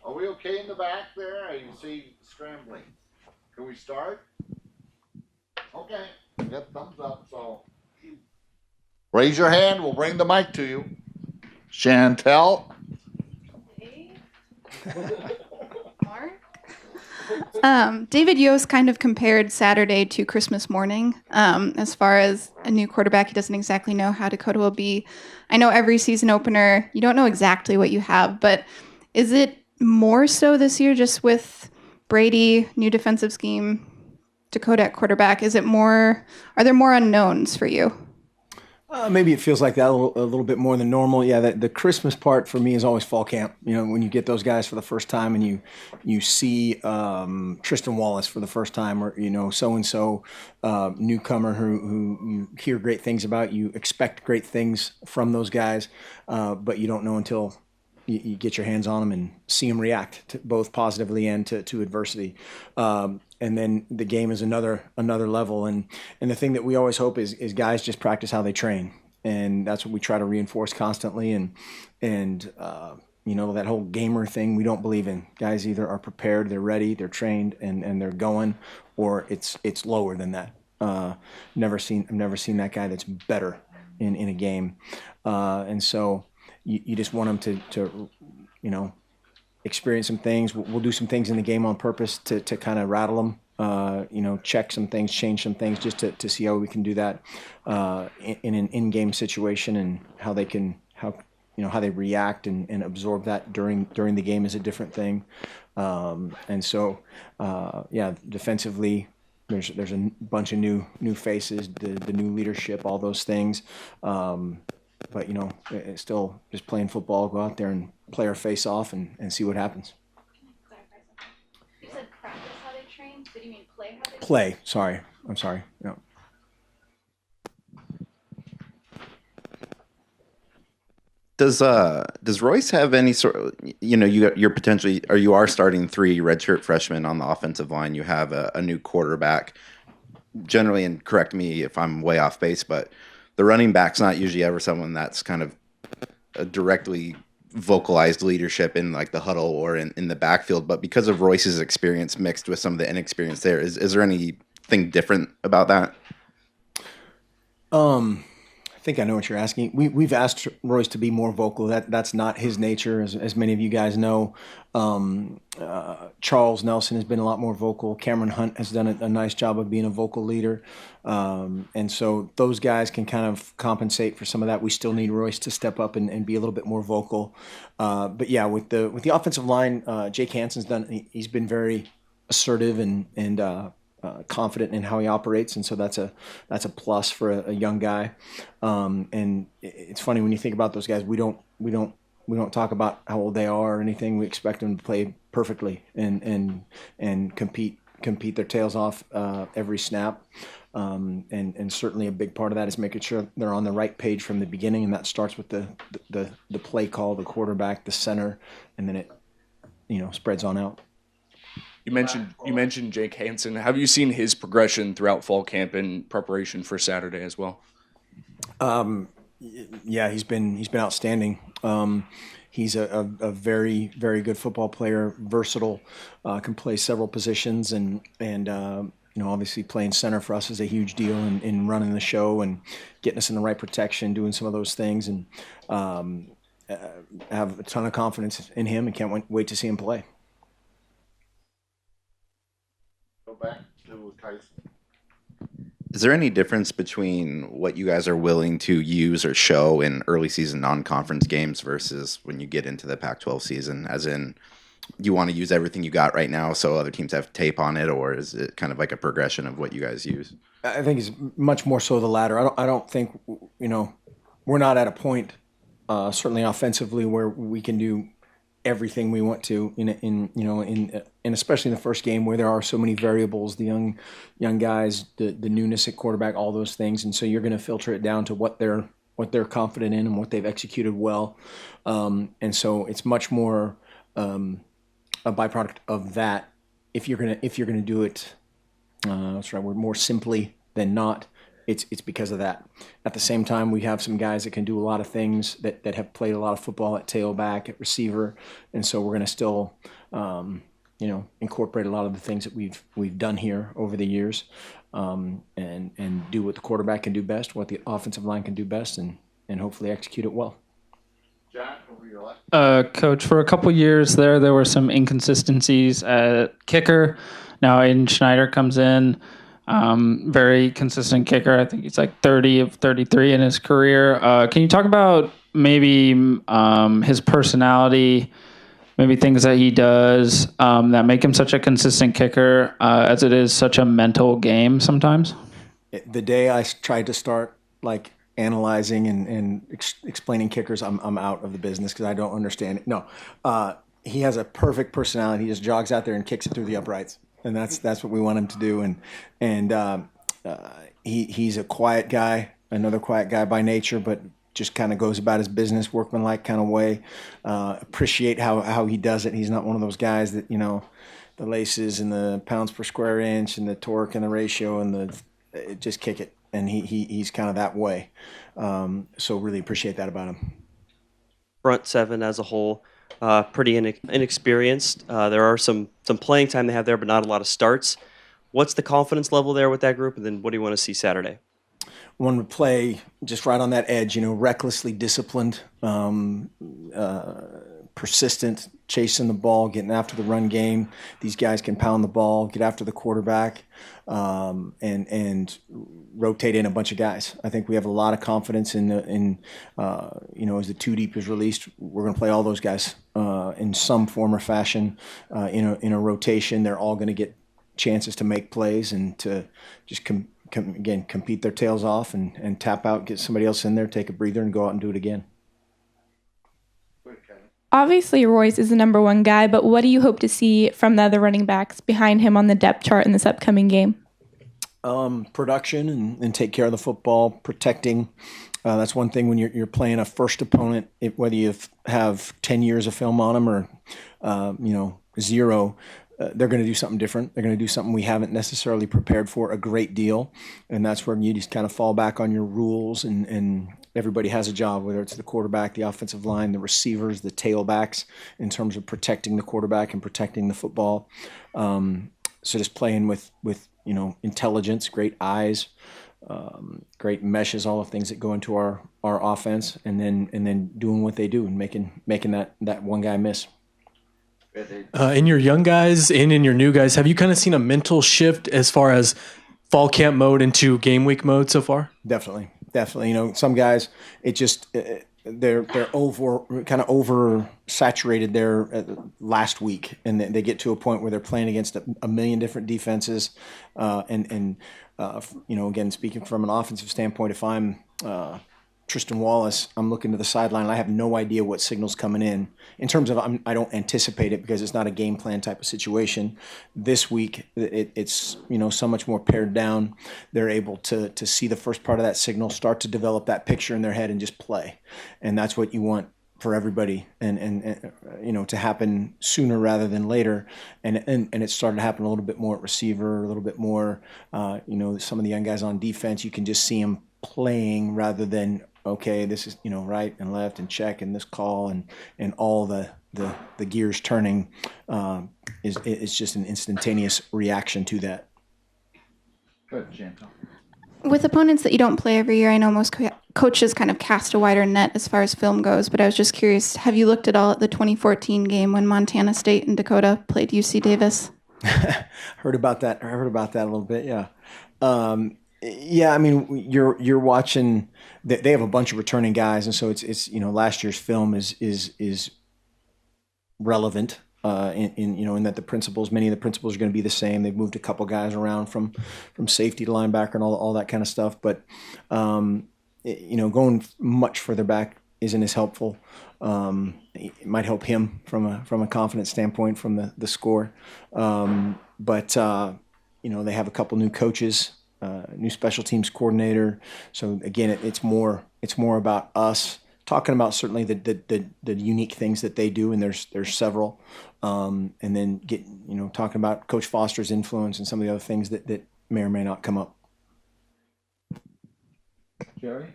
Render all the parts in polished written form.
Are we okay in the back there? I see scrambling. Can we start? Okay. Got thumbs up, so raise your hand. We'll bring the mic to you. Chantel. Mark? David Yost kind of compared Saturday to Christmas morning. As far as a new quarterback, he doesn't exactly know how Dakota will be. I know every season opener, you don't know exactly what you have, but is it more so this year just with Brady, new defensive scheme, Dakota at quarterback? Are there more unknowns for you? Maybe it feels like that a little bit more than normal. Yeah, the Christmas part for me is always fall camp. You know, when you get those guys for the first time and you see Tristan Wallace for the first time, or so and so newcomer who you hear great things about, you expect great things from those guys, but you don't know until you get your hands on them and see them react to both positively and to adversity. And then the game is another level. And the thing that we always hope is guys just practice how they train. And that's what we try to reinforce constantly. And that whole gamer thing we don't believe in. Guys either are prepared, they're ready, they're trained, and they're going, or it's lower than that. I've never seen that guy that's better in a game. And so you just want them to experience some things. We'll do some things in the game on purpose to kind of rattle them, check some things, change some things, just to see how we can do that in an in-game situation, and how they react and absorb that during the game is a different thing. And so, defensively, there's a bunch of new faces, the new leadership, all those things. But it's still just playing football. Go out there and play our face off and see what happens. Can I clarify something? You said practice how they train. Did you mean play how they train? Play. Sorry. I'm sorry. No. Does Royce have any sort of, you're potentially, or you are starting 3 redshirt freshmen on the offensive line. You have a new quarterback. Generally, and correct me if I'm way off base, but the running back's not usually ever someone that's kind of a directly vocalized leadership in like the huddle or in the backfield. But because of Royce's experience mixed with some of the inexperience there, is there anything different about that? I think I know what you're asking. We've asked Royce to be more vocal. That's not his nature, as many of you guys know. Charles Nelson has been a lot more vocal. Cameron Hunt has done a nice job of being a vocal leader, and so those guys can kind of compensate for some of that. We still need Royce to step up and be a little bit more vocal. But yeah, with the offensive line, Jake Hansen's he's been very assertive and confident in how he operates, and so that's a plus for a young guy. And it's funny when you think about those guys. We don't talk about how old they are or anything. We expect them to play perfectly and compete their tails off every snap. And certainly a big part of that is making sure they're on the right page from the beginning, and that starts with the play call, the quarterback, the center, and then it spreads on out. You mentioned Jake Hansen. Have you seen his progression throughout fall camp in preparation for Saturday as well? Yeah, he's been outstanding. He's a very, very good football player, versatile, can play several positions, and obviously playing center for us is a huge deal in running the show and getting us in the right protection, doing some of those things, and have a ton of confidence in him and can't wait to see him play. Back to Tyson. Is there any difference between what you guys are willing to use or show in early season non-conference games versus when you get into the Pac-12 season? As in, you want to use everything you got right now so other teams have tape on it, or is it kind of like a progression of what you guys use? I think it's much more so the latter. I don't think we're not at a point, certainly offensively, where we can do everything we want to in especially in the first game where there are so many variables, the young guys, the newness at quarterback, all those things, and so you're going to filter it down to what they're confident in and what they've executed well, and so it's much more a byproduct of that. If you're gonna do it, that's right, we're more simply than not. it's because of that. At the same time, we have some guys that can do a lot of things that have played a lot of football at tailback, at receiver, and so we're going to still, incorporate a lot of the things that we've done here over the years, and do what the quarterback can do best, what the offensive line can do best, and hopefully execute it well. Jack, over your left. Coach, for a couple years there were some inconsistencies at kicker. Now Aiden Schneider comes in, very consistent kicker. I think he's like 30 of 33 in his career. Can you talk about maybe his personality, maybe things that he does that make him such a consistent kicker, as it is such a mental game sometimes? The day I tried to start analyzing and explaining kickers, I'm out of the business because I don't understand it. No, he has a perfect personality. He just jogs out there and kicks it through the uprights, and that's what we want him to do. And he's a quiet guy, another quiet guy by nature, but just kind of goes about his business, workmanlike kind of way. Appreciate how he does it. He's not one of those guys that the laces and the pounds per square inch and the torque and the ratio and just kick it. And he's kind of that way. So really appreciate that about him. Front seven as a whole, pretty inexperienced. There are some playing time they have there, but not a lot of starts. What's the confidence level there with that group? And then what do you want to see Saturday? One would play just right on that edge, recklessly disciplined, persistent, chasing the ball, getting after the run game. These guys can pound the ball, get after the quarterback, and rotate in a bunch of guys. I think we have a lot of confidence in as the two deep is released, we're going to play all those guys in some form or fashion in a rotation. They're all going to get chances to make plays and to just compete their tails off and tap out, get somebody else in there, take a breather, and go out and do it again. Obviously, Royce is the number one guy, but what do you hope to see from the other running backs behind him on the depth chart in this upcoming game? Production and take care of the football, protecting. That's one thing when you're playing a first opponent, whether you have 10 years of film on them or, 0, they're going to do something different. They're going to do something we haven't necessarily prepared for a great deal. And that's where you just kind of fall back on your rules and everybody has a job, whether it's the quarterback, the offensive line, the receivers, the tailbacks, in terms of protecting the quarterback and protecting the football. So just playing with intelligence, great eyes, great meshes, all the things that go into our offense, and then doing what they do and making that one guy miss. In your young guys and in your new guys, have you kind of seen a mental shift as far as fall camp mode into game week mode so far? Definitely. Some guys, it just they're oversaturated there last week, and they get to a point where they're playing against a million different defenses, again, speaking from an offensive standpoint, if I'm Tristan Wallace, I'm looking to the sideline. I have no idea what signal's coming in terms of I don't anticipate it because it's not a game plan type of situation. This week, it's so much more pared down. They're able to see the first part of that signal, start to develop that picture in their head, and just play. And that's what you want for everybody, and to happen sooner rather than later. And it started to happen a little bit more at receiver, a little bit more. Some of the young guys on defense, you can just see them playing rather than, okay, this is right and left and check and this call and all the gears turning is just an instantaneous reaction to that. Good, Chantal. With opponents that you don't play every year, I know most coaches kind of cast a wider net as far as film goes, but I was just curious, have you looked at all at the 2014 game when Montana State and Dakota played UC Davis? Heard about that a little bit, yeah. Yeah, I mean, you're watching. They have a bunch of returning guys, and so it's last year's film is relevant in that many of the principles are going to be the same. They've moved a couple guys around from safety to linebacker and all that kind of stuff, but going much further back isn't as helpful. It might help him from a confidence standpoint from the score, but they have a couple new coaches. New special teams coordinator. So again, it's more about us talking about certainly the unique things that they do, and there's several, and then talking about Coach Foster's influence and some of the other things that may or may not come up. Jerry?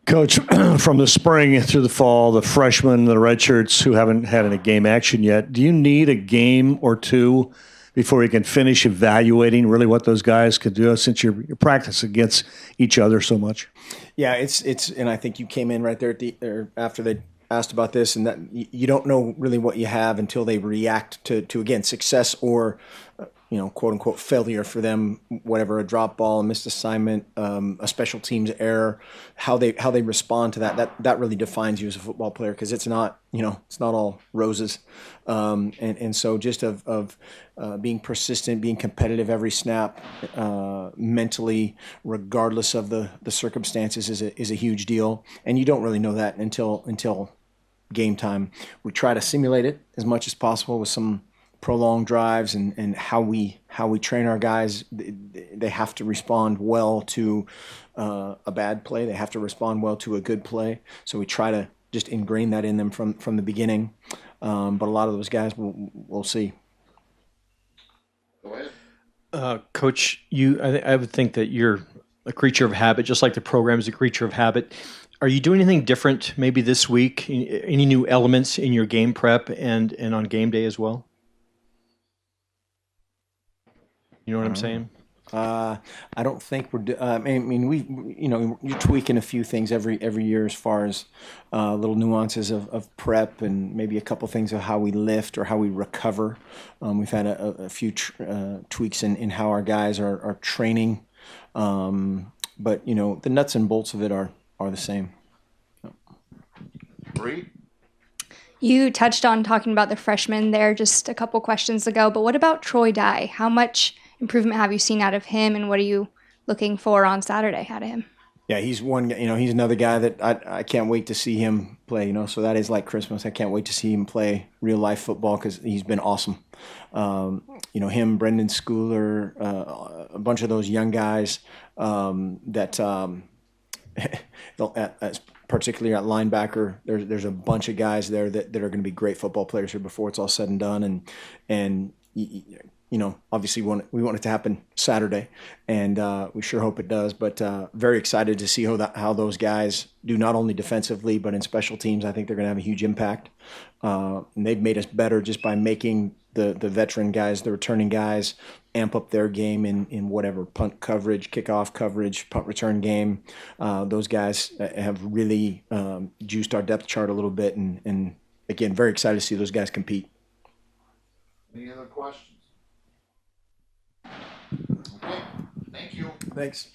Coach, from the spring through the fall, the freshmen, the redshirts who haven't had any game action yet, do you need a game or two before you can finish evaluating really what those guys could do since you're practicing against each other so much? Yeah, it's and I think you came in right there or after they asked about this, and that you don't know really what you have until they react to again, success or quote unquote failure for them, whatever, a drop ball, a missed assignment, a special teams error, how they respond to that really defines you as a football player, because it's not all roses, and so just of being persistent, being competitive every snap, mentally, regardless of the circumstances, is a huge deal, and you don't really know that until game time. We try to simulate it as much as possible with some prolonged drives and how we train our guys. They have to respond well to a bad play. They have to respond well to a good play. So we try to just ingrain that in them from the beginning. But a lot of those guys we'll see. Go ahead. Coach, I would think that you're a creature of habit, just like the program is a creature of habit. Are you doing anything different maybe this week? Any new elements in your game prep and on game day as well? You know what I'm saying? I don't think we're. I mean, you're tweaking a few things every year as far as little nuances of prep and maybe a couple things of how we lift or how we recover. We've had a few tweaks in how our guys are training, but the nuts and bolts of it are the same. Bree? You touched on talking about the freshmen there just a couple questions ago, but what about Troy Dye? How much improvement have you seen out of him, and what are you looking for on Saturday out of him? Yeah, he's one. He's another guy that I can't wait to see him play. So that is like Christmas. I can't wait to see him play real life football because he's been awesome. Him, Brendan Schooler, a bunch of those young guys that particularly at linebacker, there's a bunch of guys there that are going to be great football players here before it's all said and done. And obviously we want it to happen Saturday, and we sure hope it does. But very excited to see how those guys do, not only defensively but in special teams. I think they're going to have a huge impact, and they've made us better just by making the veteran guys, the returning guys, amp up their game in whatever punt coverage, kickoff coverage, punt return game. Those guys have really juiced our depth chart a little bit, and again, very excited to see those guys compete. Any other questions? Okay, thank you. Thanks.